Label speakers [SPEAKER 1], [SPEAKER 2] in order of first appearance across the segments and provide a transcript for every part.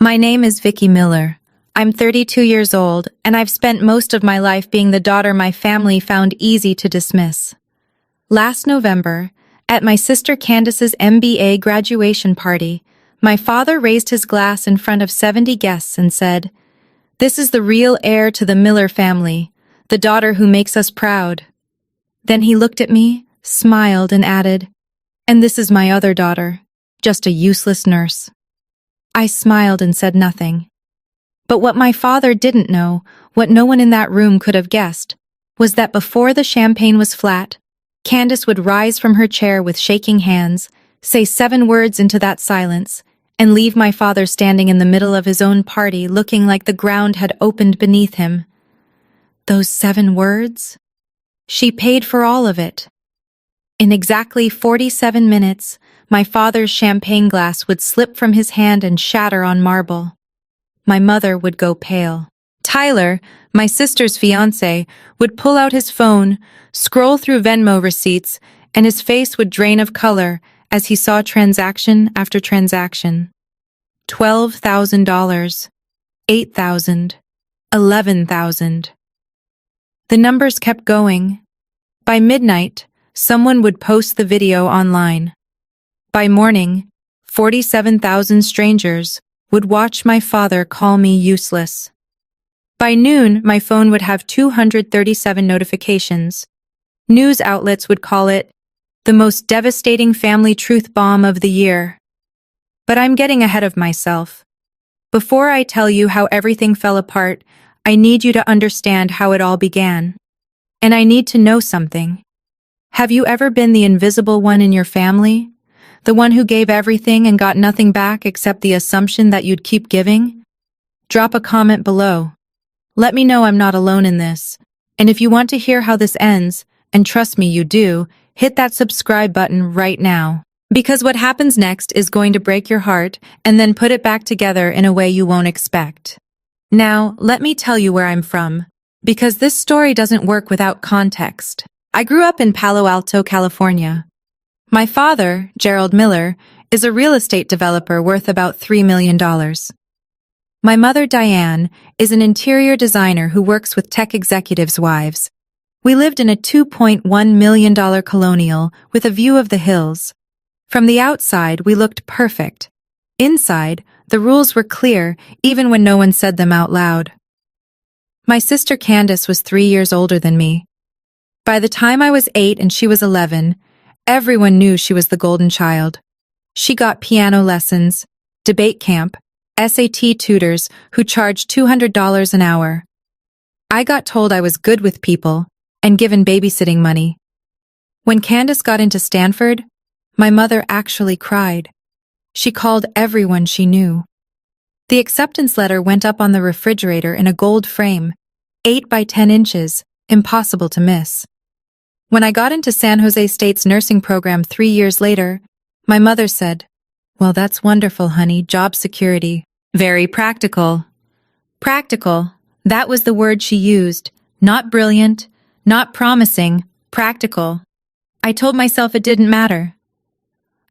[SPEAKER 1] My name is Vicky Miller. I'm 32 years old, and I've spent most of my life being the daughter my family found easy to dismiss. Last November, at my sister Candace's MBA graduation party, my father raised his glass in front of 70 guests and said, "This is the real heir to the Miller family, the daughter who makes us proud." Then he looked at me, smiled, and added, "And this is my other daughter, just a useless nurse." I smiled and said nothing. But what my father didn't know, what no one in that room could have guessed, was that before the champagne was flat, Candace would rise from her chair with shaking hands, say 7 words into that silence, and leave my father standing in the middle of his own party looking like the ground had opened beneath him. Those 7 words? She paid for all of it. In exactly 47 minutes, my father's champagne glass would slip from his hand and shatter on marble. My mother would go pale. Tyler, my sister's fiancé, would pull out his phone, scroll through Venmo receipts, and his face would drain of color as he saw transaction after transaction. $12,000, $8,000, $11,000. The numbers kept going. By midnight, someone would post the video online. By morning, 47,000 strangers would watch my father call me useless. By noon, my phone would have 237 notifications. News outlets would call it the most devastating family truth bomb of the year. But I'm getting ahead of myself. Before I tell you how everything fell apart, I need you to understand how it all began. And I need to know something. Have you ever been the invisible one in your family? The one who gave everything and got nothing back except the assumption that you'd keep giving? Drop a comment below. Let me know I'm not alone in this. And if you want to hear how this ends, and trust me you do, hit that subscribe button right now. Because what happens next is going to break your heart and then put it back together in a way you won't expect. Now, let me tell you where I'm from, because this story doesn't work without context. I grew up in Palo Alto, California. My father, Gerald Miller, is a real estate developer worth about $3 million. My mother, Diane, is an interior designer who works with tech executives' wives. We lived in a $2.1 million colonial with a view of the hills. From the outside, we looked perfect. Inside, the rules were clear, even when no one said them out loud. My sister Candace was 3 years older than me. By the time I was 8 and she was 11, everyone knew she was the golden child. She got piano lessons, debate camp, SAT tutors who charged $200 an hour. I got told I was good with people and given babysitting money. When Candace got into Stanford, my mother actually cried. She called everyone she knew. The acceptance letter went up on the refrigerator in a gold frame, 8 by 10 inches, impossible to miss. When I got into San Jose State's nursing program 3 years later, my mother said, "Well, that's wonderful, honey, job security. Very practical." Practical, that was the word she used. Not brilliant, not promising, practical. I told myself it didn't matter.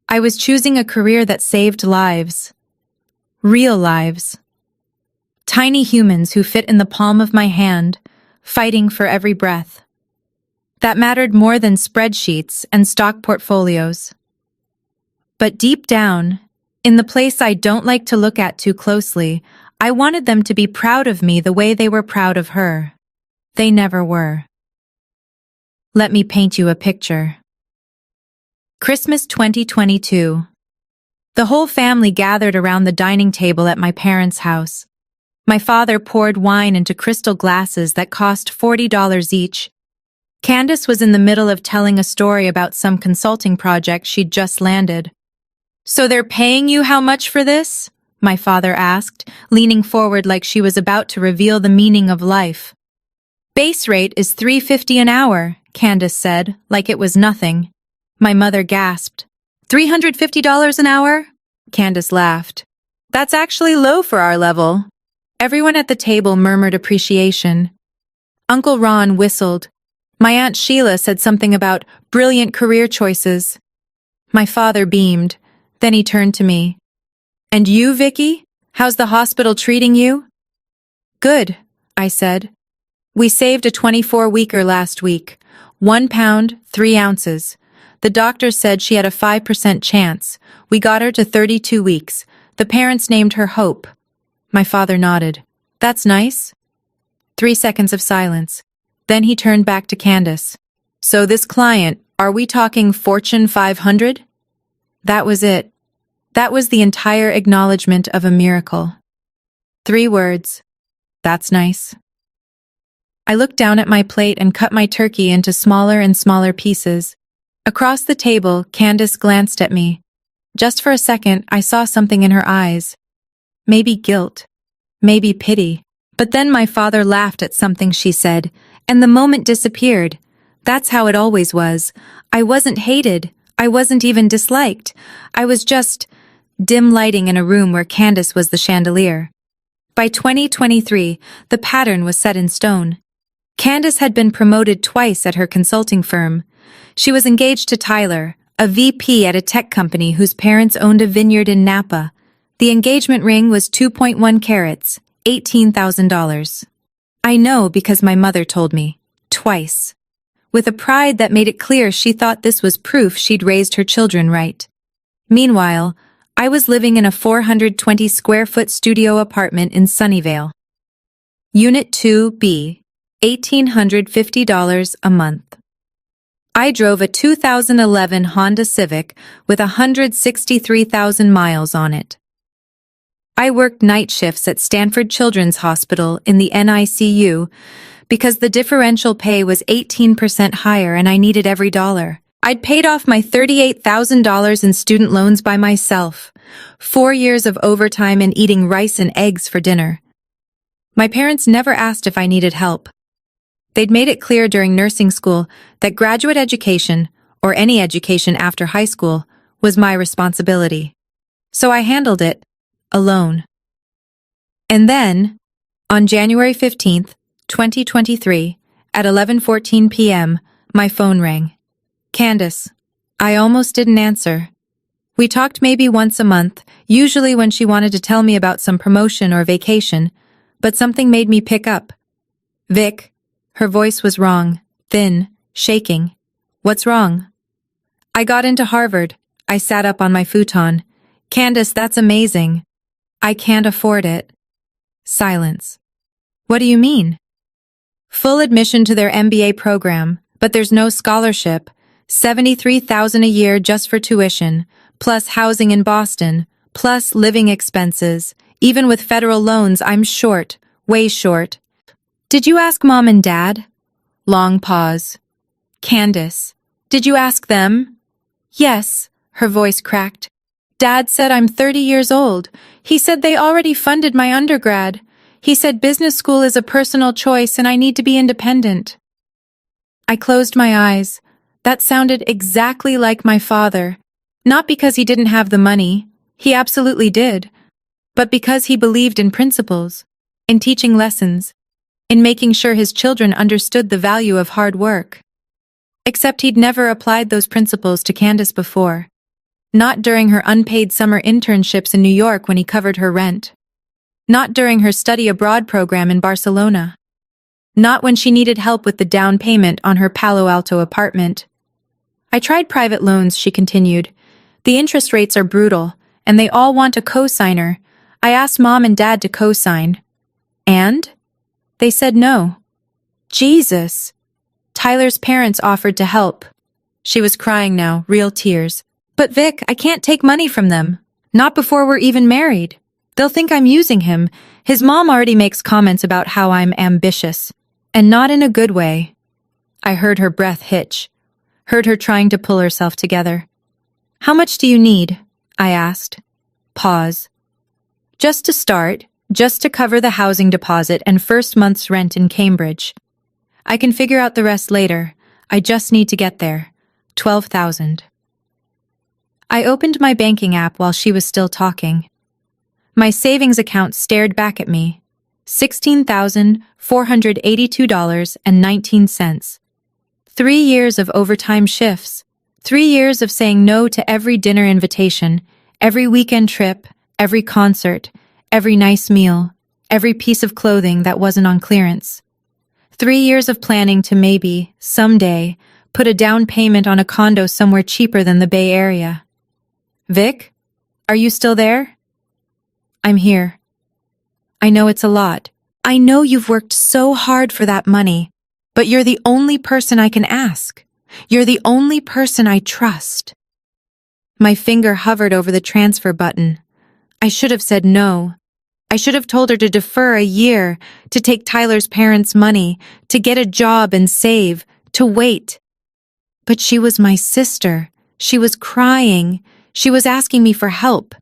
[SPEAKER 1] I was choosing a career that saved lives. Real lives. Tiny humans who fit in the palm of my hand, fighting for every breath. That mattered more than spreadsheets and stock portfolios. But deep down, in the place I don't like to look at too closely, I wanted them to be proud of me the way they were proud of her. They never were. Let me paint you a picture. Christmas 2022. The whole family gathered around the dining table at my parents' house. My father poured wine into crystal glasses that cost $40 each. Candace was in the middle of telling a story about some consulting project she'd just landed. "So they're paying you how much for this?" my father asked, leaning forward like she was about to reveal the meaning of life. "Base rate is $3.50 an hour," Candace said, like it was nothing. My mother gasped. $350 an hour? Candace laughed. "That's actually low for our level." Everyone at the table murmured appreciation. Uncle Ron whistled. My Aunt Sheila said something about brilliant career choices. My father beamed. Then he turned to me. "And you, Vicky? How's the hospital treating you? Good, I said. We saved a 24-weeker last week. 1 pound, 3 ounces. The doctor said she had a 5% chance. We got her to 32 weeks. The parents named her Hope. My father nodded. That's nice. 3 seconds of silence. Then he turned back to Candace. So this client, are we talking Fortune 500? That was it. That was the entire acknowledgement of a miracle. 3 words. That's nice. I looked down at my plate and cut my turkey into smaller and smaller pieces. Across the table, Candace glanced at me. Just for a second, I saw something in her eyes. Maybe guilt. Maybe pity. But then my father laughed at something she said, and the moment disappeared. That's how it always was. I wasn't hated. I wasn't even disliked. I was just dim lighting in a room where Candace was the chandelier. By 2023, the pattern was set in stone. Candace had been promoted twice at her consulting firm. She was engaged to Tyler, a VP at a tech company whose parents owned a vineyard in Napa. The engagement ring was 2.1 carats, $18,000. I know because my mother told me. Twice. With a pride that made it clear she thought this was proof she'd raised her children right. Meanwhile, I was living in a 420-square-foot studio apartment in Sunnyvale. Unit 2B, $1,850 a month. I drove a 2011 Honda Civic with 163,000 miles on it. I worked night shifts at Stanford Children's Hospital in the NICU because the differential pay was 18% higher and I needed every dollar. I'd paid off my $38,000 in student loans by myself, 4 years of overtime and eating rice and eggs for dinner. My parents never asked if I needed help. They'd made it clear during nursing school that graduate education, or any education after high school, was my responsibility. So I handled it, alone. And then, on January 15th, 2023, at 11:14 p.m., my phone rang. Candace. I almost didn't answer. We talked maybe once a month, usually when she wanted to tell me about some promotion or vacation, but something made me pick up. Vic. Her voice was wrong, thin, shaking. What's wrong? I got into Harvard. I sat up on my futon. Candace, that's amazing. I can't afford it. Silence. What do you mean? Full admission to their MBA program, but there's no scholarship. $73,000 a year just for tuition, plus housing in Boston, plus living expenses. Even with federal loans, I'm short, way short. Did you ask Mom and Dad? Long pause. Candace. Did you ask them? Yes, her voice cracked. Dad said I'm 30 years old. He said they already funded my undergrad. He said business school is a personal choice and I need to be independent. I closed my eyes. That sounded exactly like my father. Not because he didn't have the money. He absolutely did. But because he believed in principles, in teaching lessons, in making sure his children understood the value of hard work. Except he'd never applied those principles to Candace before. Not during her unpaid summer internships in New York when he covered her rent. Not during her study abroad program in Barcelona. Not when she needed help with the down payment on her Palo Alto apartment. I tried private loans, she continued. The interest rates are brutal, and they all want a co-signer. I asked Mom and Dad to co-sign. And? They said no. Jesus. Tyler's parents offered to help. She was crying now, real tears. But Vic, I can't take money from them. Not before we're even married. They'll think I'm using him. His mom already makes comments about how I'm ambitious. And not in a good way. I heard her breath hitch. Heard her trying to pull herself together. How much do you need? I asked. Pause. Just to start, just to cover the housing deposit and first month's rent in Cambridge. I can figure out the rest later. I just need to get there. 12,000. I opened my banking app while she was still talking. My savings account stared back at me. $16,482.19. 3 years of overtime shifts. 3 years of saying no to every dinner invitation, every weekend trip, every concert, every nice meal, every piece of clothing that wasn't on clearance. 3 years of planning to maybe, someday, put a down payment on a condo somewhere cheaper than the Bay Area. Vic, are you still there? I'm here. I know it's a lot. I know you've worked so hard for that money, but you're the only person I can ask. You're the only person I trust. My finger hovered over the transfer button. I should have said no. I should have told her to defer a year, to take Tyler's parents' money, to get a job and save, to wait. But she was my sister. She was crying. She was asking me for help.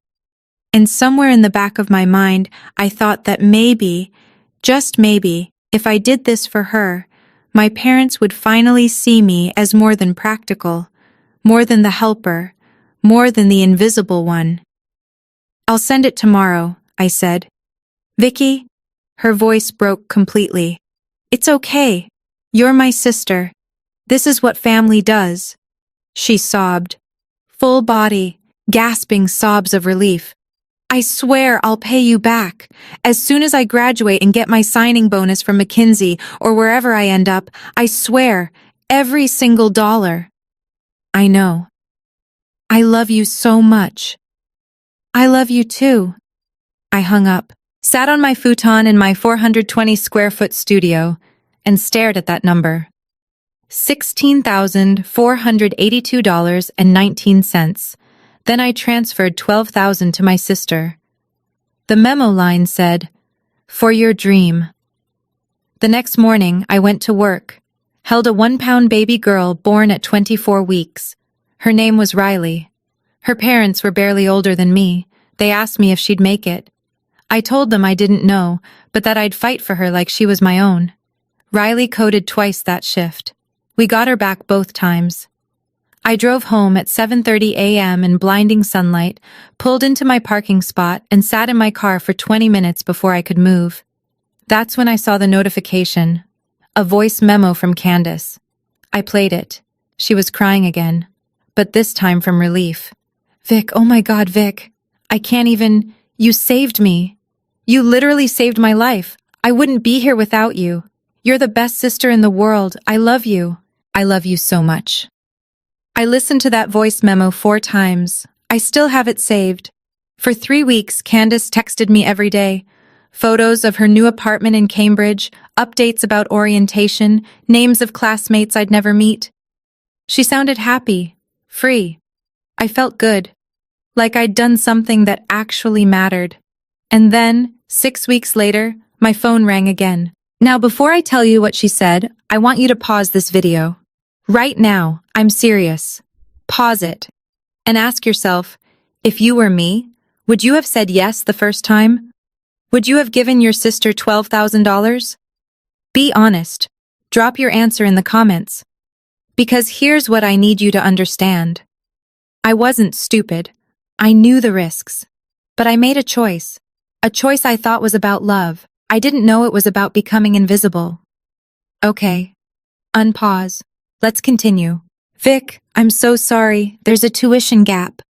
[SPEAKER 1] And somewhere in the back of my mind, I thought that maybe, just maybe, if I did this for her, my parents would finally see me as more than practical, more than the helper, more than the invisible one. I'll send it tomorrow, I said. Vicky, her voice broke completely. It's okay. You're my sister. This is what family does. She sobbed. Full body, gasping sobs of relief. I swear I'll pay you back. As soon as I graduate and get my signing bonus from McKinsey or wherever I end up, I swear, every single dollar. I know. I love you so much. I love you too. I hung up, sat on my futon in my 420 square foot studio, and stared at that number. $16,482.19. Then I transferred $12,000 to my sister. The memo line said, "For your dream." The next morning, I went to work, held a 1-pound baby girl born at 24 weeks. Her name was Riley. Her parents were barely older than me. They asked me if she'd make it. I told them I didn't know, but that I'd fight for her like she was my own. Riley coded twice that shift. We got her back both times. I drove home at 7:30 a.m. in blinding sunlight, pulled into my parking spot, and sat in my car for 20 minutes before I could move. That's when I saw the notification, a voice memo from Candace. I played it. She was crying again, but this time from relief. Vic, oh my God, Vic. I can't even... You saved me. You literally saved my life. I wouldn't be here without you. You're the best sister in the world. I love you. I love you so much. I listened to that voice memo 4 times. I still have it saved. For 3 weeks, Candace texted me every day. Photos of her new apartment in Cambridge, updates about orientation, names of classmates I'd never meet. She sounded happy, free. I felt good, like I'd done something that actually mattered. And then, 6 weeks later, my phone rang again. Now, before I tell you what she said, I want you to pause this video. Right now, I'm serious. Pause it. And ask yourself, if you were me, would you have said yes the first time? Would you have given your sister $12,000? Be honest. Drop your answer in the comments. Because here's what I need you to understand. I wasn't stupid. I knew the risks. But I made a choice. A choice I thought was about love. I didn't know it was about becoming invisible. Okay. Unpause. Let's continue. Vic, I'm so sorry. There's a tuition gap.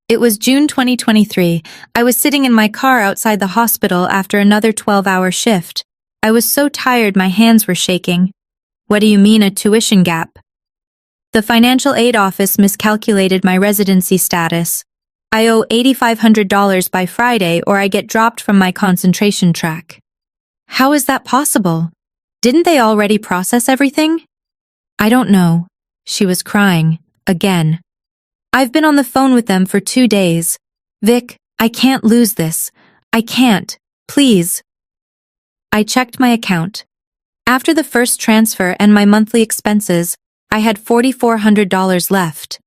[SPEAKER 1] It was June 2023. I was sitting in my car outside the hospital after another 12-hour shift. I was so tired my hands were shaking. What do you mean a tuition gap? The financial aid office miscalculated my residency status. I owe $8,500 by Friday or I get dropped from my concentration track. How is that possible? Didn't they already process everything? I don't know. She was crying, again. I've been on the phone with them for 2 days. Vic, I can't lose this. I can't. Please. I checked my account. After the first transfer and my monthly expenses, I had $4,400 left.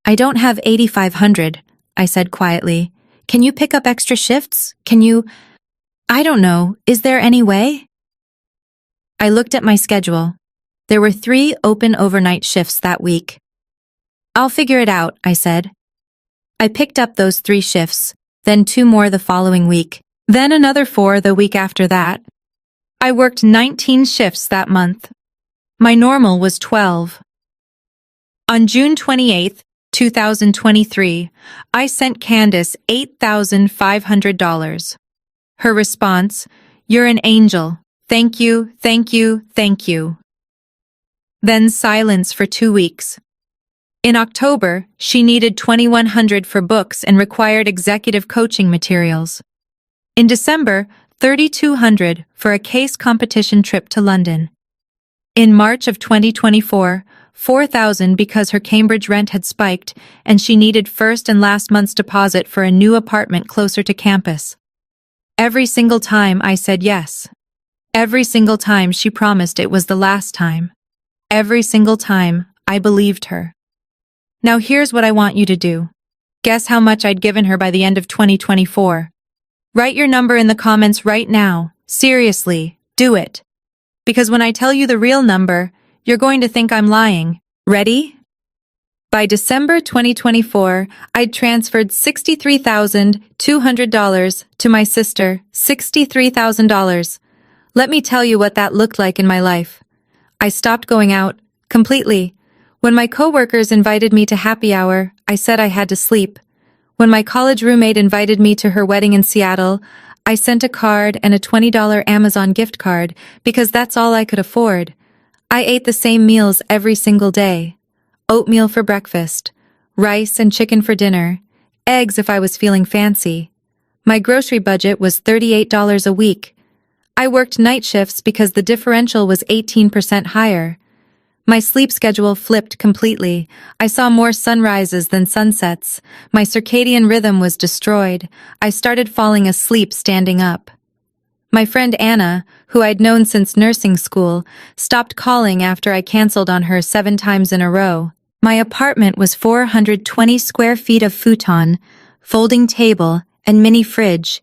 [SPEAKER 1] I don't have $8,500, I said quietly. Can you pick up extra shifts? Can you... I don't know. Is there any way? I looked at my schedule. There were 3 open overnight shifts that week. I'll figure it out, I said. I picked up those 3 shifts, then 2 more the following week, then another 4 the week after that. I worked 19 shifts that month. My normal was 12. On June 28th, 2023, I sent Candace $8,500. Her response, "You're an angel. Thank you, thank you, thank you." Then silence for 2 weeks. In October, she needed $2,100 for books and required executive coaching materials. In December, $3,200 for a case competition trip to London. In March of 2024, $4,000 because her Cambridge rent had spiked and she needed first and last month's deposit for a new apartment closer to campus. Every single time I said yes. Every single time she promised it was the last time. Every single time I believed her. Now here's what I want you to do. Guess how much I'd given her by the end of 2024. Write your number in the comments right now. Seriously, do it. Because when I tell you the real number, you're going to think I'm lying. Ready? By December 2024, I'd transferred $63,200 to my sister, $63,000. Let me tell you what that looked like in my life. I stopped going out, completely. When my coworkers invited me to happy hour, I said I had to sleep. When my college roommate invited me to her wedding in Seattle, I sent a card and a $20 Amazon gift card because that's all I could afford. I ate the same meals every single day. Oatmeal for breakfast, rice and chicken for dinner, eggs if I was feeling fancy. My grocery budget was $38 a week. I worked night shifts because the differential was 18% higher. My sleep schedule flipped completely. I saw more sunrises than sunsets. My circadian rhythm was destroyed. I started falling asleep standing up. My friend Anna, who I'd known since nursing school, stopped calling after I canceled on her 7 times in a row. My apartment was 420 square feet of futon, folding table, and mini fridge.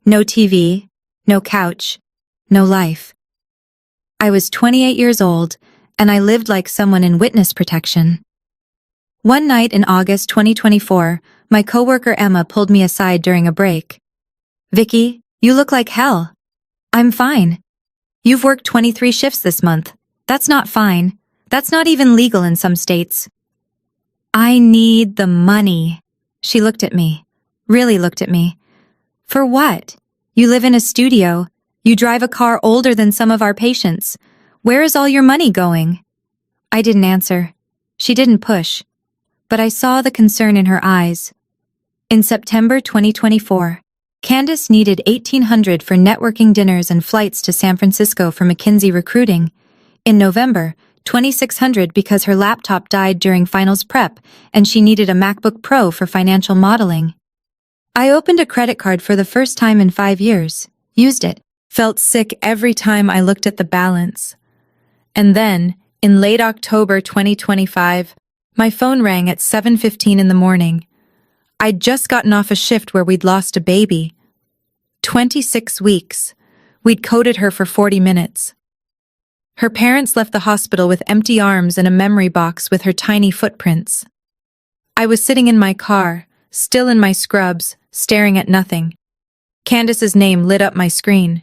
[SPEAKER 1] No TV, no couch, no life. I was 28 years old, and I lived like someone in witness protection. One night in August 2024, my coworker Emma pulled me aside during a break. "Vicky, you look like hell." "I'm fine." "You've worked 23 shifts this month. That's not fine. That's not even legal in some states." "I need the money." She looked at me, really looked at me. "For what? You live in a studio. You drive a car older than some of our patients. Where is all your money going?" I didn't answer. She didn't push. But I saw the concern in her eyes. In September 2024, Candace needed $1,800 for networking dinners and flights to San Francisco for McKinsey recruiting. In November, $2,600 because her laptop died during finals prep and she needed a MacBook Pro for financial modeling. I opened a credit card for the first time in 5 years, used it, felt sick every time I looked at the balance. And then, in late October 2025, my phone rang at 7:15 in the morning. I'd just gotten off a shift where we'd lost a baby. 26 weeks. We'd coded her for 40 minutes. Her parents left the hospital with empty arms and a memory box with her tiny footprints. I was sitting in my car, still in my scrubs, staring at nothing. Candace's name lit up my screen.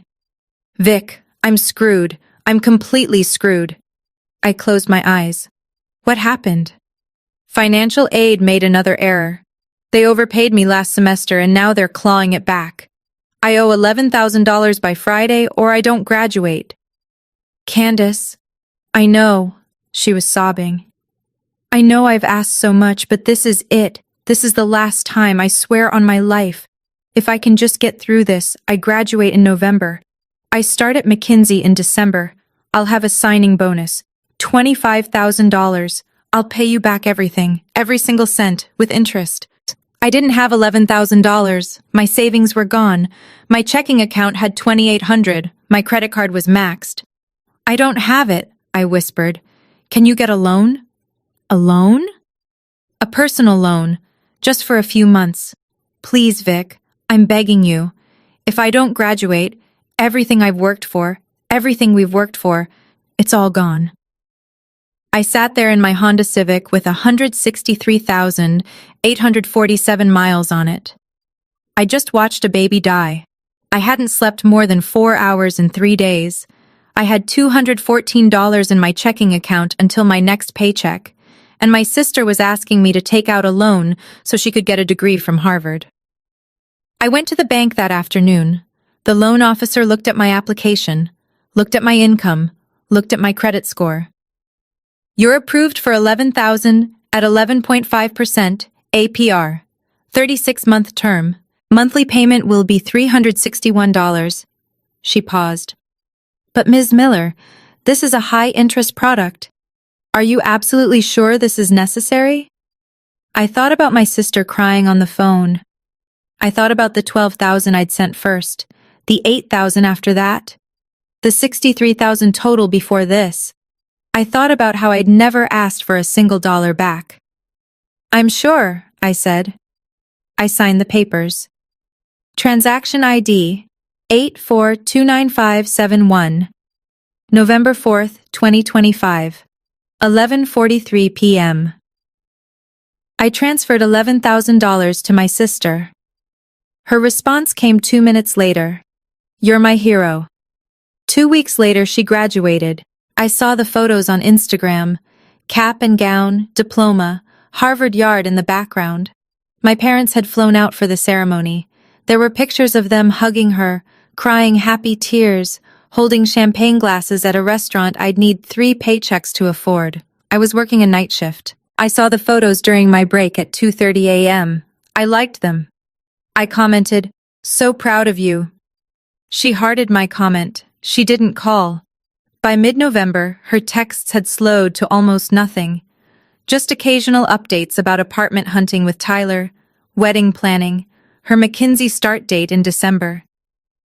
[SPEAKER 1] "Vic, I'm screwed. I'm completely screwed." I closed my eyes. What happened? Financial aid made another error. They overpaid me last semester and now they're clawing it back. I owe $11,000 by Friday or I don't graduate. "Candace, I know," she was sobbing. "I know I've asked so much, but this is it. This is the last time, I swear on my life. If I can just get through this, I graduate in November. I start at McKinsey in December. I'll have a signing bonus. $25,000. I'll pay you back everything, every single cent, with interest." I didn't have $11,000. My savings were gone. My checking account had $2,800. My credit card was maxed. "I don't have it," I whispered. "Can you get a loan?" "A loan?" "A personal loan, just for a few months. Please, Vic, I'm begging you. If I don't graduate, everything I've worked for, everything we've worked for, it's all gone." I sat there in my Honda Civic with 163,847 miles on it. I just watched a baby die. I hadn't slept more than 4 hours in 3 days. I had $214 in my checking account until my next paycheck, and my sister was asking me to take out a loan so she could get a degree from Harvard. I went to the bank that afternoon. The loan officer looked at my application, looked at my income, looked at my credit score. You're approved for $11,000 at 11.5% APR, 36-month term. Monthly payment will be $361. She paused. But Ms. Miller, this is a high-interest product. Are you absolutely sure this is necessary? I thought about my sister crying on the phone. I thought about the $12,000 I'd sent first, the $8,000 after that, the $63,000 total before this. I thought about how I'd never asked for a single dollar back. I'm sure, I said. I signed the papers. Transaction ID 8429571. November 4th, 2025. 11:43 p.m. I transferred $11,000 to my sister. Her response came 2 minutes later. You're my hero. 2 weeks later, she graduated. I saw the photos on Instagram. Cap and gown, diploma, Harvard Yard in the background. My parents had flown out for the ceremony. There were pictures of them hugging her, crying happy tears, holding champagne glasses at a restaurant I'd need 3 paychecks to afford. I was working a night shift. I saw the photos during my break at 2:30 a.m. I liked them. I commented, "So proud of you." She hearted my comment. She didn't call. By mid-November, her texts had slowed to almost nothing. Just occasional updates about apartment hunting with Tyler, wedding planning, her McKinsey start date in December.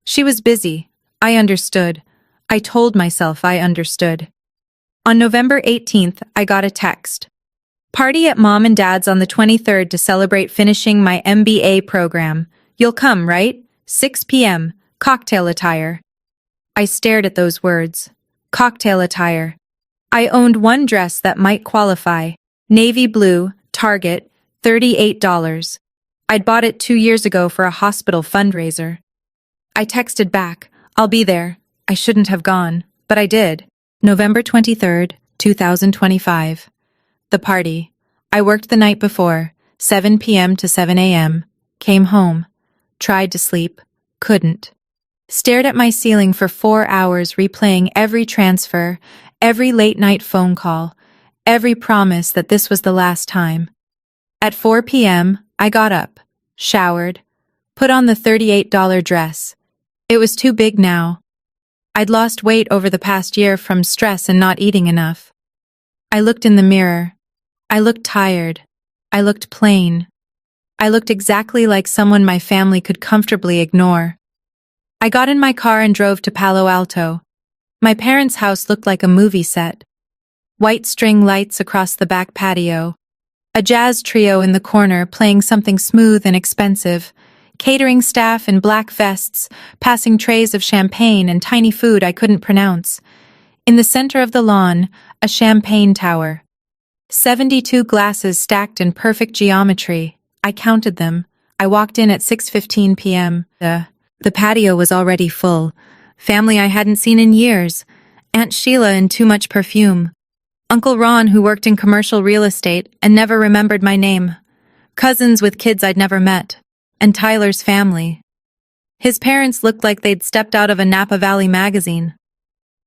[SPEAKER 1] She was busy. I understood. I told myself I understood. On November 18th, I got a text. Party at Mom and Dad's on the 23rd to celebrate finishing my MBA program. You'll come, right? 6 p.m. Cocktail attire. I stared at those words. Cocktail attire. I owned one dress that might qualify. Navy blue, Target, $38. I'd bought it 2 years ago for a hospital fundraiser. I texted back, I'll be there. I shouldn't have gone, but I did. November 23rd, 2025. The party. I worked the night before, 7 p.m. to 7 a.m. Came home. Tried to sleep. Couldn't. Stared at my ceiling for 4 hours, replaying every transfer, every late-night phone call, every promise that this was the last time. At 4 p.m., I got up, showered, put on the $38 dress. It was too big now. I'd lost weight over the past year from stress and not eating enough. I looked in the mirror. I looked tired. I looked plain. I looked exactly like someone my family could comfortably ignore. I got in my car and drove to Palo Alto. My parents' house looked like a movie set. White string lights across the back patio. A jazz trio in the corner playing something smooth and expensive. Catering staff in black vests, passing trays of champagne and tiny food I couldn't pronounce. In the center of the lawn, a champagne tower. 72 glasses stacked in perfect geometry. I counted them. I walked in at 6:15 p.m. The patio was already full. Family I hadn't seen in years. Aunt Sheila in too much perfume. Uncle Ron, who worked in commercial real estate and never remembered my name. Cousins with kids I'd never met. And Tyler's family. His parents looked like they'd stepped out of a Napa Valley magazine.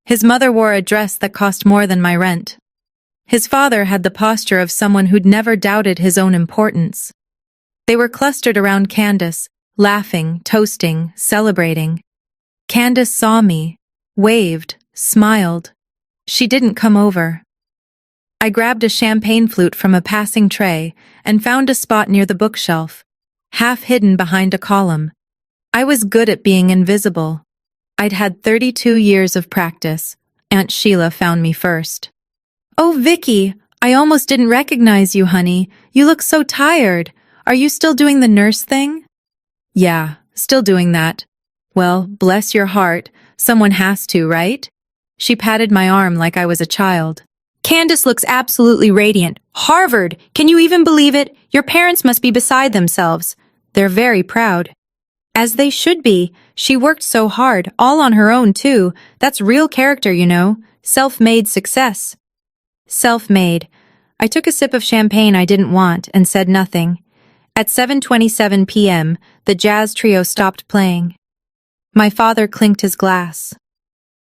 [SPEAKER 1] His mother wore a dress that cost more than my rent. His father had the posture of someone who'd never doubted his own importance. They were clustered around Candace, laughing, toasting, celebrating. Candace saw me, waved, smiled. She didn't come over. I grabbed a champagne flute from a passing tray and found a spot near the bookshelf, half hidden behind a column. I was good at being invisible. I'd had 32 years of practice. Aunt Sheila found me first. "Oh, Vicky, I almost didn't recognize you, honey. You look so tired. Are you still doing the nurse thing?" "Yeah, still doing that." "Well, bless your heart. Someone has to, right?" She patted my arm like I was a child. "Candace looks absolutely radiant. Harvard! Can you even believe it? Your parents must be beside themselves. They're very proud." "As they should be. She worked so hard, all on her own, too. That's real character, you know. Self-made success." Self-made. I took a sip of champagne I didn't want and said nothing. At 7:27 p.m., the jazz trio stopped playing. My father clinked his glass.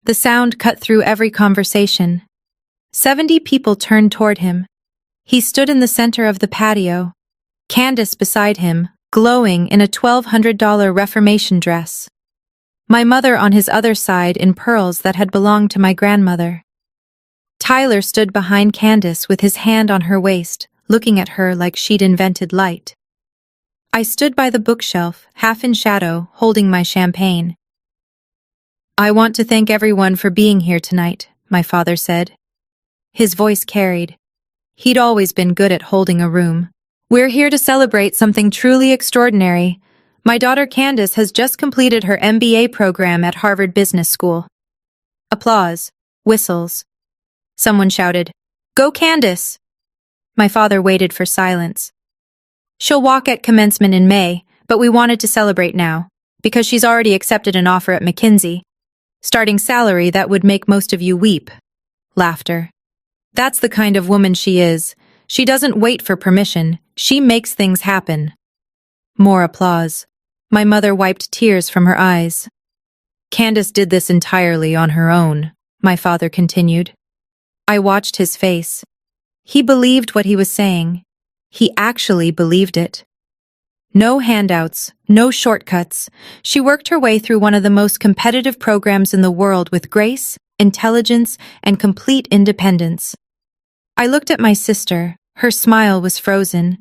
[SPEAKER 1] The sound cut through every conversation. 70 people turned toward him. He stood in the center of the patio, Candace beside him, glowing in a $1,200 Reformation dress. My mother on his other side in pearls that had belonged to my grandmother. Tyler stood behind Candace with his hand on her waist, looking at her like she'd invented light. I stood by the bookshelf, half in shadow, holding my champagne. "I want to thank everyone for being here tonight," my father said. His voice carried. He'd always been good at holding a room. "We're here to celebrate something truly extraordinary. My daughter Candace has just completed her MBA program at Harvard Business School." Applause. Whistles. Someone shouted, "Go Candace!" My father waited for silence. "She'll walk at commencement in May, but we wanted to celebrate now, because she's already accepted an offer at McKinsey. Starting salary that would make most of you weep." Laughter. "That's the kind of woman she is. She doesn't wait for permission, she makes things happen." More applause. My mother wiped tears from her eyes. "Candace did this entirely on her own," my father continued. I watched his face. He believed what he was saying. He actually believed it. No handouts, no shortcuts. She worked her way through one of the most competitive programs in the world with grace, intelligence, and complete independence. I looked at my sister. Her smile was frozen.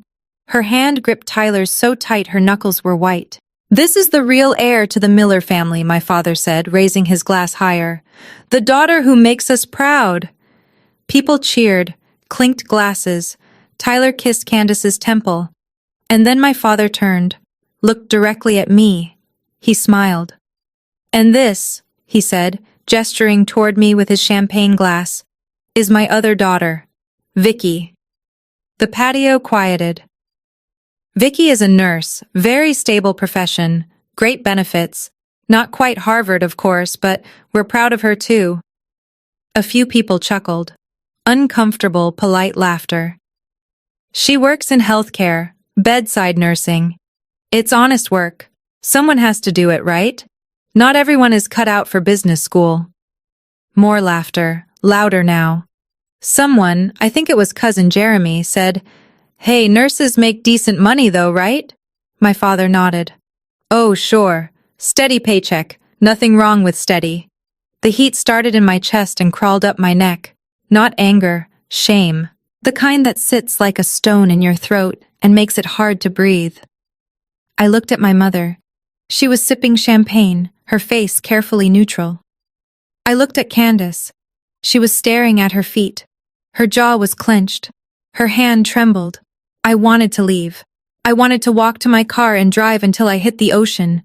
[SPEAKER 1] Her hand gripped Tyler's so tight her knuckles were white. "This is the real heir to the Miller family," my father said, raising his glass higher. "The daughter who makes us proud." People cheered, clinked glasses. Tyler kissed Candace's temple. And then my father turned, looked directly at me. He smiled. "And this," he said, gesturing toward me with his champagne glass, "is my other daughter, Vicky." The patio quieted. Vicky is a nurse, very stable profession, great benefits. Not quite Harvard, of course, but we're proud of her too. A few people chuckled. Uncomfortable, polite laughter. "She works in healthcare, bedside nursing. It's honest work. Someone has to do it, right? Not everyone is cut out for business school." More laughter, louder now. Someone, I think it was Cousin Jeremy, said, "Hey, nurses make decent money though, right?" My father nodded. "Oh, sure. Steady paycheck. Nothing wrong with steady." The heat started in my chest and crawled up my neck. Not anger, shame. The kind that sits like a stone in your throat and makes it hard to breathe. I looked at my mother. She was sipping champagne, her face carefully neutral. I looked at Candace. She was staring at her feet. Her jaw was clenched. Her hand trembled. I wanted to leave. I wanted to walk to my car and drive until I hit the ocean.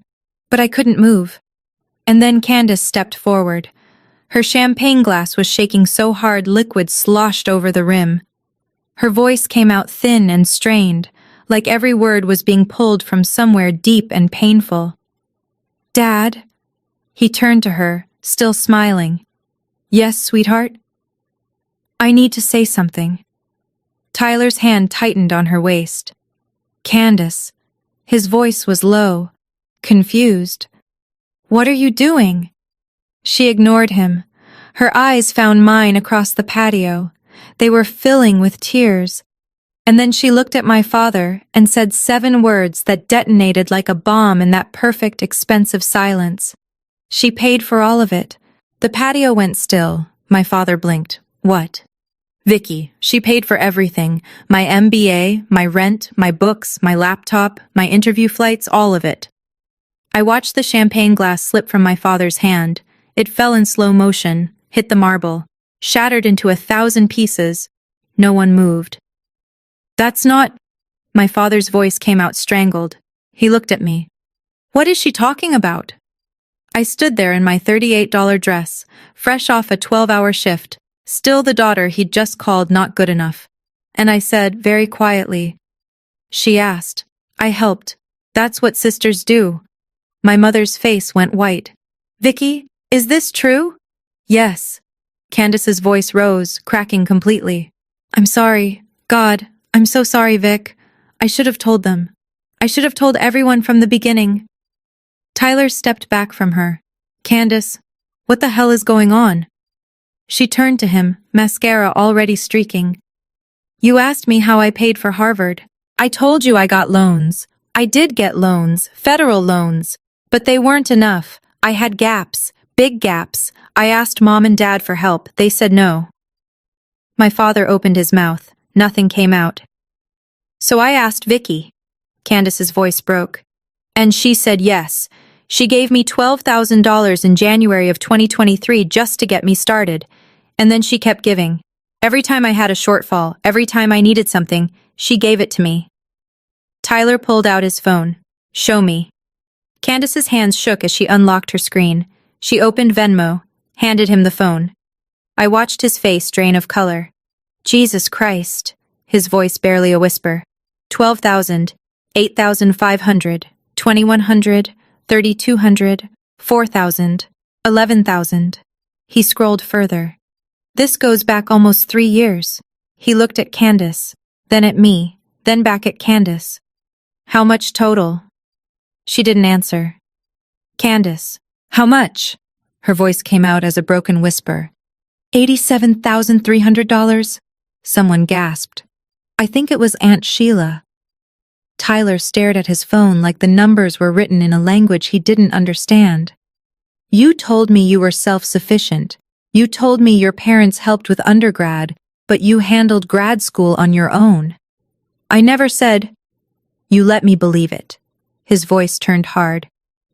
[SPEAKER 1] But I couldn't move. And then Candace stepped forward. Her champagne glass was shaking so hard liquid sloshed over the rim. Her voice came out thin and strained, like every word was being pulled from somewhere deep and painful. "Dad?" He turned to her, still smiling. "Yes, sweetheart?" "I need to say something." Tyler's hand tightened on her waist. "Candace." His voice was low, confused. "What are you doing?" She ignored him. Her eyes found mine across the patio. They were filling with tears. And then she looked at my father and said 7 words that detonated like a bomb in that perfect, expensive silence. She paid for all of it. The patio went still. My father blinked. "What?" "Vicky, she paid for everything. My MBA, my rent, my books, my laptop, my interview flights, all of it." I watched the champagne glass slip from my father's hand. It fell in slow motion, hit the marble, shattered into 1,000 pieces. No one moved. "That's not—" My father's voice came out strangled. He looked at me. "What is she talking about?" I stood there in my $38 dress, fresh off a 12-hour shift, still the daughter he'd just called not good enough. And I said, very quietly, "She asked. I helped. That's what sisters do." My mother's face went white. "Vicky, is this true?" "Yes." Candace's voice rose, cracking completely. "I'm sorry. God, I'm so sorry, Vic. I should have told them. I should have told everyone from the beginning. Tyler stepped back from her. Candace, what the hell is going on? She turned to him, mascara already streaking. You asked me how I paid for Harvard. I told you I got loans. I did get loans, federal loans. But they weren't enough. I had gaps, big gaps. I asked Mom and Dad for help. They said no. My father opened his mouth. Nothing came out. So I asked Vicky. Candace's voice broke. And she said yes. She gave me $12,000 in January of 2023 just to get me started. And then she kept giving. Every time I had a shortfall, every time I needed something, she gave it to me. Tyler pulled out his phone. Show me. Candace's hands shook as she unlocked her screen. She opened Venmo, handed him the phone. I watched his face drain of color. Jesus Christ. His voice barely a whisper. 12,000, 8,500, 2,100, 3,200, 4,000, 11,000. He scrolled further. This goes back almost 3 years. He looked at Candace, then at me, then back at Candace. How much total? She didn't answer. Candace, how much? Her voice came out as a broken whisper. $87,300? Someone gasped. I think it was Aunt Sheila. Tyler stared at his phone like the numbers were written in a language he didn't understand. You told me you were self-sufficient. You told me your parents helped with undergrad, but you handled grad school on your own. I never said. You let me believe it. His voice turned hard.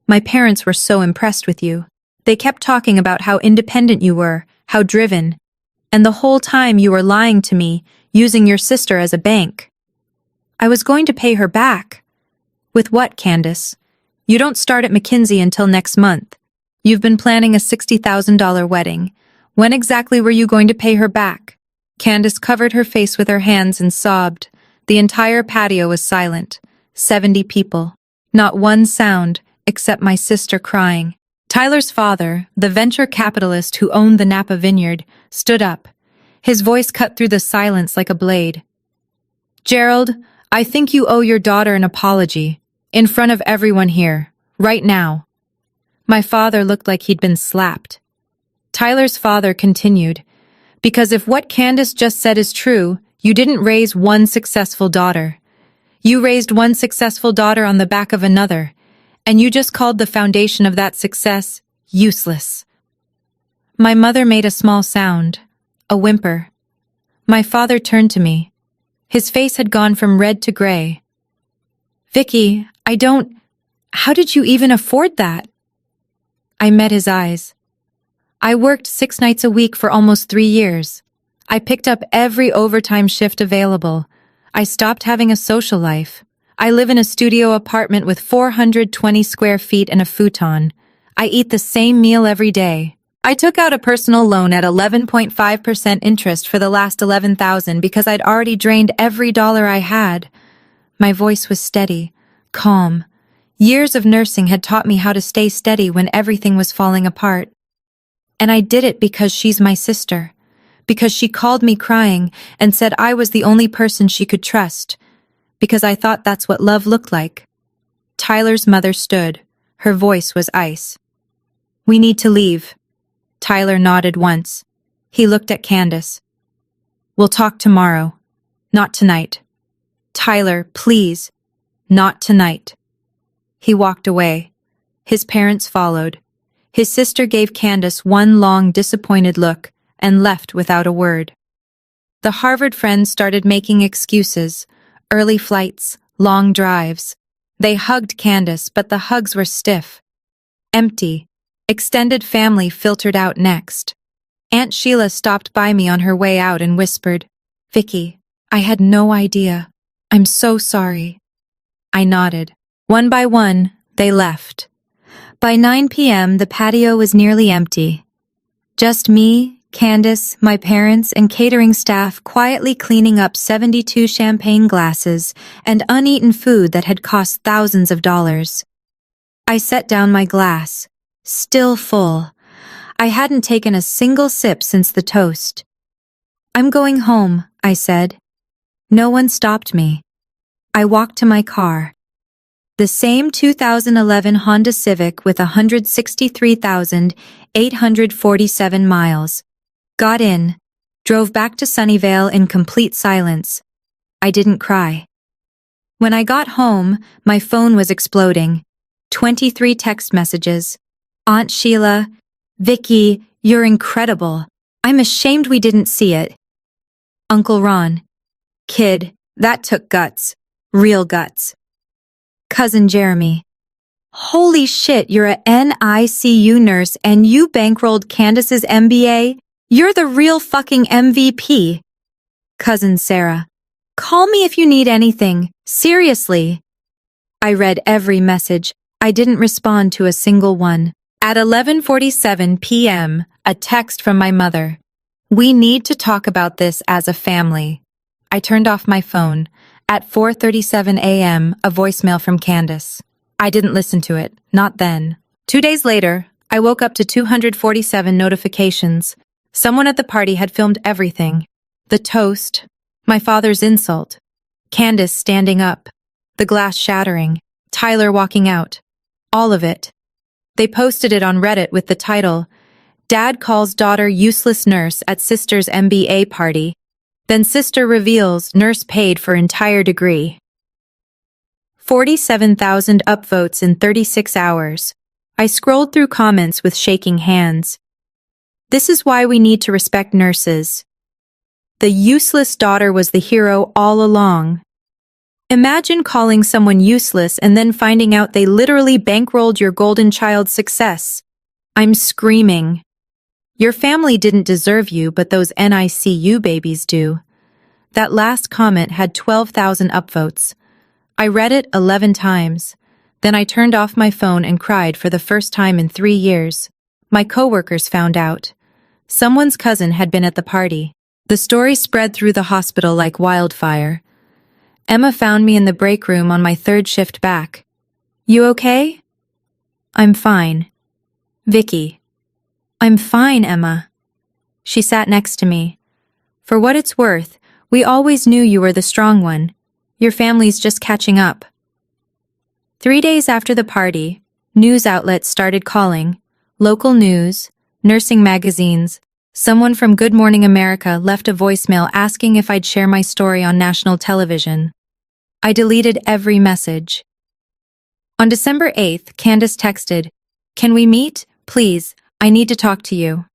[SPEAKER 1] My parents were so impressed with you. They kept talking about how independent you were, how driven. And the whole time you were lying to me, using your sister as a bank. I was going to pay her back. With what, Candace? You don't start at McKinsey until next month. You've been planning a $60,000 wedding. When exactly were you going to pay her back? Candace covered her face with her hands and sobbed. The entire patio was silent. 70 people. Not one sound, except my sister crying. Tyler's father, the venture capitalist who owned the Napa vineyard, stood up. His voice cut through the silence like a blade. Gerald, I think you owe your daughter an apology. In front of everyone here. Right now. My father looked like he'd been slapped. Tyler's father continued, because if what Candace just said is true, you didn't raise one successful daughter. You raised one successful daughter on the back of another, and you just called the foundation of that success useless. My mother made a small sound, a whimper. My father turned to me. His face had gone from red to gray. Vicky, how did you even afford that? I met his eyes. I worked 6 nights a week for almost 3 years. I picked up every overtime shift available. I stopped having a social life. I live in a studio apartment with 420 square feet and a futon. I eat the same meal every day. I took out a personal loan at 11.5% interest for the last $11,000 because I'd already drained every dollar I had. My voice was steady, calm. Years of nursing had taught me how to stay steady when everything was falling apart. And I did it because she's my sister. Because she called me crying and said I was the only person she could trust. Because I thought that's what love looked like. Tyler's mother stood. Her voice was ice. We need to leave. Tyler nodded once. He looked at Candace. We'll talk tomorrow. Not tonight. Tyler, please. Not tonight. He walked away. His parents followed. His sister gave Candace one long, disappointed look and left without a word. The Harvard friends started making excuses, early flights, long drives. They hugged Candace, but the hugs were stiff. Empty. Extended family filtered out next. Aunt Sheila stopped by me on her way out and whispered, Vicky, I had no idea. I'm so sorry. I nodded. One by one, they left. By 9 p.m., the patio was nearly empty. Just me, Candace, my parents, and catering staff quietly cleaning up 72 champagne glasses and uneaten food that had cost thousands of dollars. I set down my glass, still full. I hadn't taken a single sip since the toast. I'm going home, I said. No one stopped me. I walked to my car. The same 2011 Honda Civic with 163,847 miles. Got in, drove back to Sunnyvale in complete silence. I didn't cry. When I got home, my phone was exploding. 23 text messages. Aunt Sheila, Vicky, you're incredible. I'm ashamed we didn't see it. Uncle Ron, kid, that took guts. Real guts. Cousin Jeremy, holy shit, you're a NICU nurse and you bankrolled Candace's MBA? You're the real fucking MVP. Cousin Sarah, call me if you need anything. Seriously. I read every message. I didn't respond to a single one. At 11:47 p.m., a text from my mother. We need to talk about this as a family. I turned off my phone. At 4:37 a.m., a voicemail from Candace. I didn't listen to it, not then. 2 days later, I woke up to 247 notifications. Someone at the party had filmed everything. The toast, my father's insult, Candace standing up, the glass shattering, Tyler walking out. All of it. They posted it on Reddit with the title, Dad calls daughter useless nurse at sister's MBA party. Then sister reveals nurse paid for entire degree. 47,000 upvotes in 36 hours. I scrolled through comments with shaking hands. This is why we need to respect nurses. The useless daughter was the hero all along. Imagine calling someone useless and then finding out they literally bankrolled your golden child's success. I'm screaming. Your family didn't deserve you, but those NICU babies do. That last comment had 12,000 upvotes. I read it 11 times. Then I turned off my phone and cried for the first time in 3 years. My coworkers found out. Someone's cousin had been at the party. The story spread through the hospital like wildfire. Emma found me in the break room on my 3rd shift back. You okay? I'm fine. Vicky. I'm fine, Emma. She sat next to me. For what it's worth, we always knew you were the strong one. Your family's just catching up. 3 days after the party, news outlets started calling. Local news, nursing magazines. Someone from Good Morning America left a voicemail asking if I'd share my story on national television. I deleted every message. On December 8th, Candace texted, "Can we meet? Please, I need to talk to you."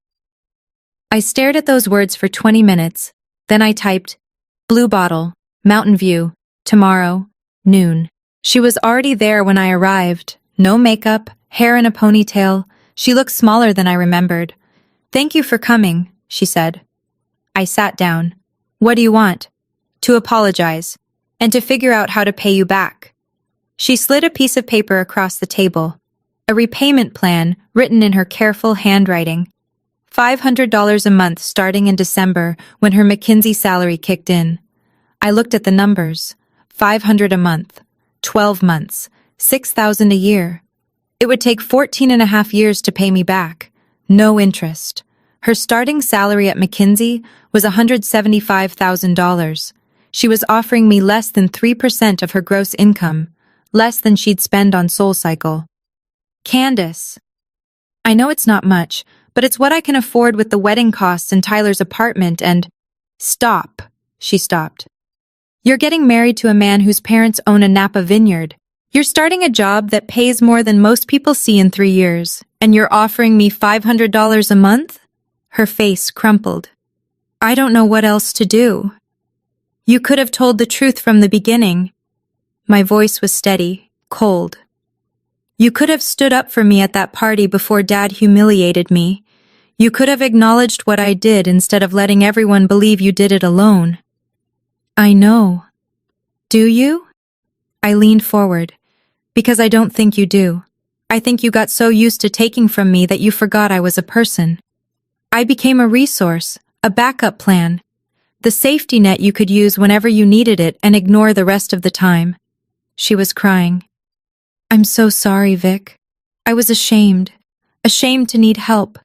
[SPEAKER 1] I stared at those words for 20 minutes. Then I typed, Blue Bottle, Mountain View, tomorrow, noon. She was already there when I arrived. No makeup, hair in a ponytail. She looked smaller than I remembered. "Thank you for coming," she said. I sat down. "What do you want?" "To apologize, and to figure out how to pay you back." She slid a piece of paper across the table. A repayment plan written in her careful handwriting. $500 a month starting in December when her McKinsey salary kicked in. I looked at the numbers. $500 a month, 12 months, $6,000 a year. It would take 14 and a half years to pay me back. No interest. Her starting salary at McKinsey was $175,000. She was offering me less than 3% of her gross income, less than she'd spend on SoulCycle. Candace. I know it's not much, but it's what I can afford with the wedding costs and Tyler's apartment and— Stop. She stopped. You're getting married to a man whose parents own a Napa vineyard. You're starting a job that pays more than most people see in 3 years, and you're offering me $500 a month? Her face crumpled. I don't know what else to do. You could have told the truth from the beginning. My voice was steady, cold. You could have stood up for me at that party before Dad humiliated me. You could have acknowledged what I did instead of letting everyone believe you did it alone. I know. Do you? I leaned forward. Because I don't think you do. I think you got so used to taking from me that you forgot I was a person. I became a resource, a backup plan, the safety net you could use whenever you needed it and ignore the rest of the time. She was crying. I'm so sorry, Vic. I was ashamed to need help,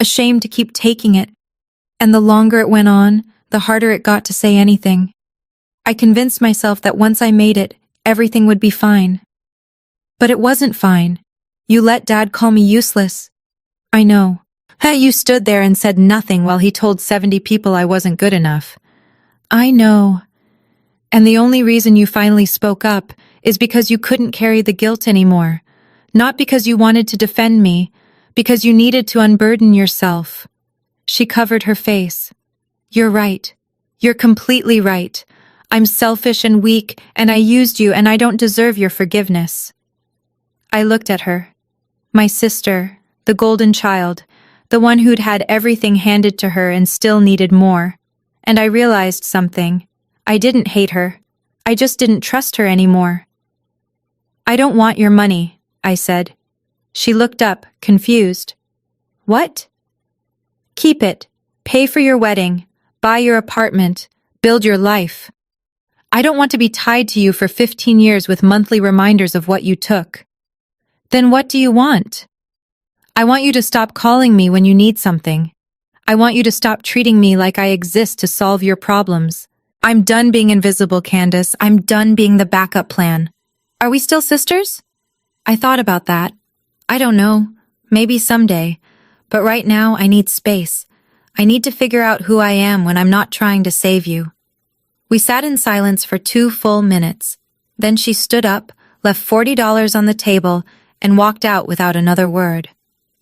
[SPEAKER 1] ashamed to keep taking it. And the longer it went on, the harder it got to say anything. I convinced myself that once I made it, everything would be fine. But it wasn't fine. You let Dad call me useless. I know. You stood there and said nothing while he told 70 people I wasn't good enough. I know. And the only reason you finally spoke up is because you couldn't carry the guilt anymore. Not because you wanted to defend me, because you needed to unburden yourself. She covered her face. You're right. You're completely right. I'm selfish and weak, and I used you, and I don't deserve your forgiveness. I looked at her. My sister, the golden child, the one who'd had everything handed to her and still needed more. And I realized something. I didn't hate her. I just didn't trust her anymore. I don't want your money, I said. She looked up, confused. What? Keep it. Pay for your wedding. Buy your apartment. Build your life. I don't want to be tied to you for 15 years with monthly reminders of what you took. Then what do you want? I want you to stop calling me when you need something. I want you to stop treating me like I exist to solve your problems. I'm done being invisible, Candace. I'm done being the backup plan. Are we still sisters? I thought about that. I don't know. Maybe someday. But right now, I need space. I need to figure out who I am when I'm not trying to save you. We sat in silence for 2 full minutes. Then she stood up, left $40 on the table, and walked out without another word.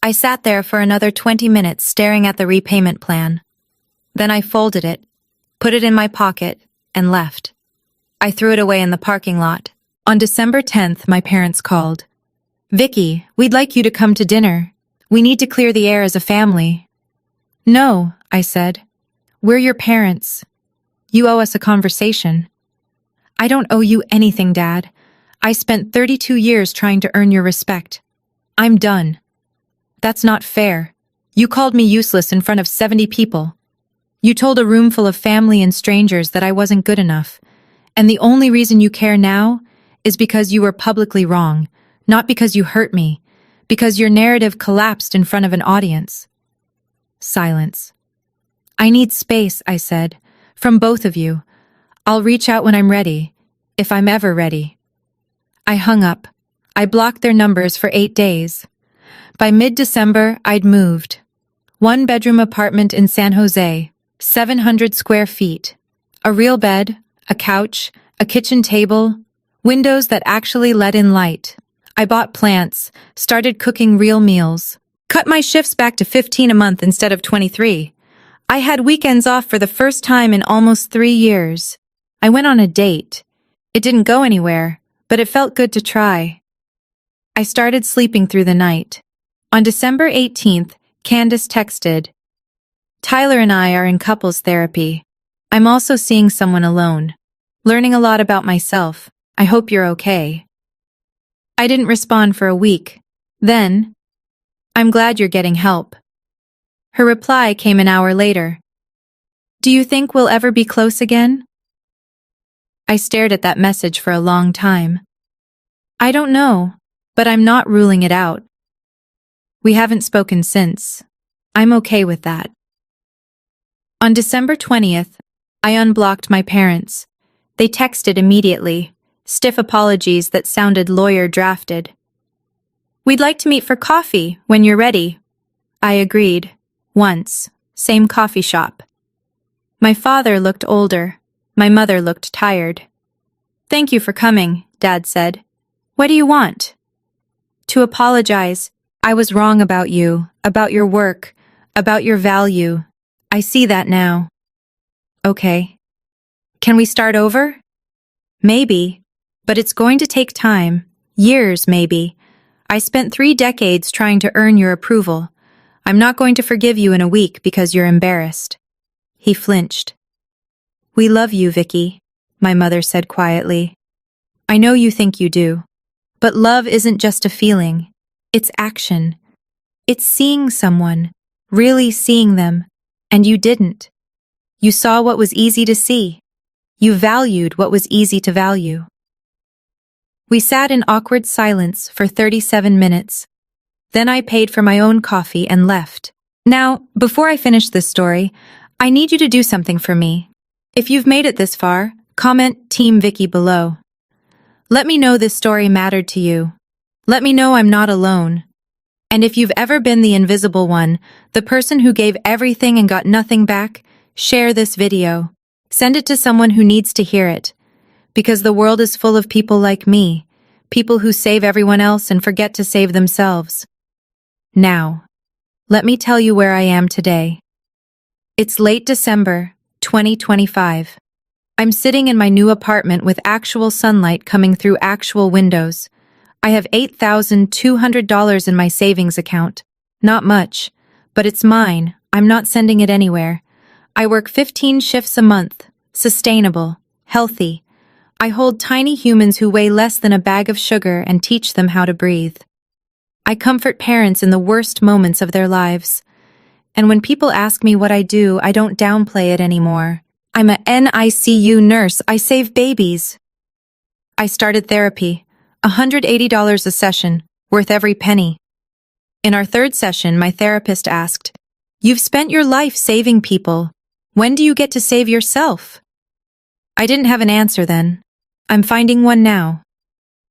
[SPEAKER 1] I sat there for another 20 minutes staring at the repayment plan. Then I folded it, put it in my pocket, and left. I threw it away in the parking lot. On December 10th, my parents called. Vicky, we'd like you to come to dinner. We need to clear the air as a family. No, I said. We're your parents. You owe us a conversation. I don't owe you anything, Dad. I spent 32 years trying to earn your respect. I'm done. That's not fair. You called me useless in front of 70 people. You told a room full of family and strangers that I wasn't good enough. And the only reason you care now is because you were publicly wrong, not because you hurt me, because your narrative collapsed in front of an audience. Silence. I need space, I said, from both of you. I'll reach out when I'm ready, if I'm ever ready. I hung up. I blocked their numbers for 8 days. By mid-December, I'd moved. 1-bedroom apartment in San Jose, 700 square feet. A real bed, a couch, a kitchen table, windows that actually let in light. I bought plants, started cooking real meals, cut my shifts back to 15 a month instead of 23. I had weekends off for the first time in almost 3 years. I went on a date. It didn't go anywhere, but it felt good to try. I started sleeping through the night. On December 18th, Candace texted, Tyler and I are in couples therapy. I'm also seeing someone alone. Learning a lot about myself. I hope you're okay. I didn't respond for a week. Then, I'm glad you're getting help. Her reply came an hour later. Do you think we'll ever be close again? I stared at that message for a long time. I don't know, but I'm not ruling it out. We haven't spoken since. I'm okay with that. On December 20th, I unblocked my parents. They texted immediately, stiff apologies that sounded lawyer-drafted. We'd like to meet for coffee when you're ready. I agreed. Once. Same coffee shop. My father looked older. My mother looked tired. Thank you for coming, Dad said. What do you want? To apologize. I was wrong about you, about your work, about your value. I see that now. Okay. Can we start over? Maybe, but it's going to take time. Years, maybe. I spent 3 decades trying to earn your approval. I'm not going to forgive you in a week because you're embarrassed. He flinched. We love you, Vicky, my mother said quietly. I know you think you do. But love isn't just a feeling. It's action. It's seeing someone, really seeing them, and you didn't. You saw what was easy to see. You valued what was easy to value. We sat in awkward silence for 37 minutes. Then I paid for my own coffee and left. Now, before I finish this story, I need you to do something for me. If you've made it this far, Comment Team Vicky below. Let me know this story mattered to you. Let me know I'm not alone. And if you've ever been the invisible one, the person who gave everything and got nothing back, share this video. Send it to someone who needs to hear it. Because the world is full of people like me, people who save everyone else and forget to save themselves. Now, let me tell you where I am today. It's late December, 2025. I'm sitting in my new apartment with actual sunlight coming through actual windows. I have $8,200 in my savings account. Not much, but it's mine. I'm not sending it anywhere. I work 15 shifts a month. Sustainable. Healthy. I hold tiny humans who weigh less than a bag of sugar and teach them how to breathe. I comfort parents in the worst moments of their lives. And when people ask me what I do, I don't downplay it anymore. I'm a NICU nurse. I save babies. I started therapy. $180 a session, worth every penny. In our third session, my therapist asked, "You've spent your life saving people. When do you get to save yourself?" I didn't have an answer then. I'm finding one now.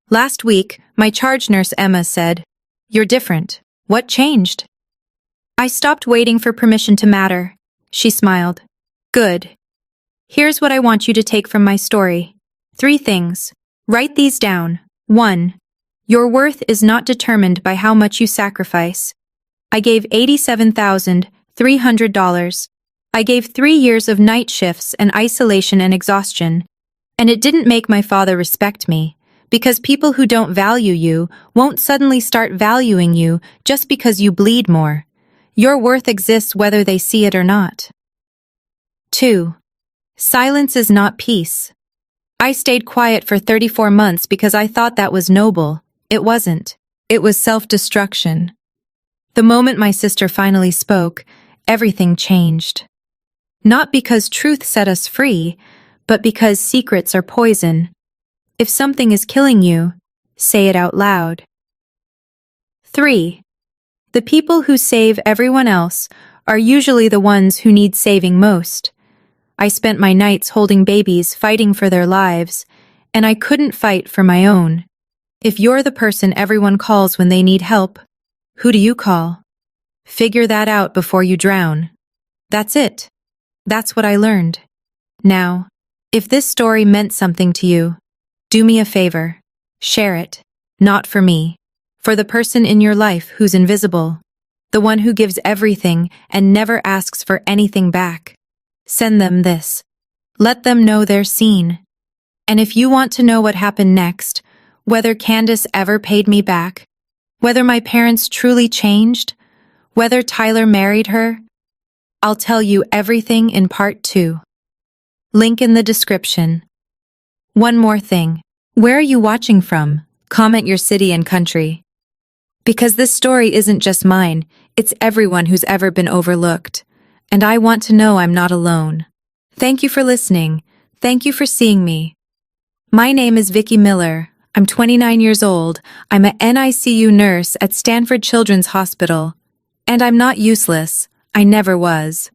[SPEAKER 1] Last week, my charge nurse Emma said, "You're different. What changed?" I stopped waiting for permission to matter. She smiled. Good. Here's what I want you to take from my story. 3 things. Write these down. 1. Your worth is not determined by how much you sacrifice. I gave $87,300. I gave 3 years of night shifts and isolation and exhaustion. And it didn't make my father respect me, because people who don't value you won't suddenly start valuing you just because you bleed more. Your worth exists whether they see it or not. 2. Silence is not peace. I stayed quiet for 34 months because I thought that was noble. It wasn't. It was self-destruction. The moment my sister finally spoke, everything changed. Not because truth set us free, but because secrets are poison. If something is killing you, say it out loud. 3. The people who save everyone else are usually the ones who need saving most. I spent my nights holding babies, fighting for their lives, and I couldn't fight for my own. If you're the person everyone calls when they need help, who do you call? Figure that out before you drown. That's it. That's what I learned. Now, if this story meant something to you, do me a favor. Share it. Not for me. For the person in your life who's invisible. The one who gives everything and never asks for anything back. Send them this. Let them know they're seen. And if you want to know what happened next, whether Candace ever paid me back, whether my parents truly changed, whether Tyler married her, I'll tell you everything in part 2. Link in the description. One more thing. Where are you watching from? Comment your city and country. Because this story isn't just mine, it's everyone who's ever been overlooked. And I want to know I'm not alone. Thank you for listening. Thank you for seeing me. My name is Vicky Miller. I'm 29 years old. I'm a NICU nurse at Stanford Children's Hospital. And I'm not useless. I never was.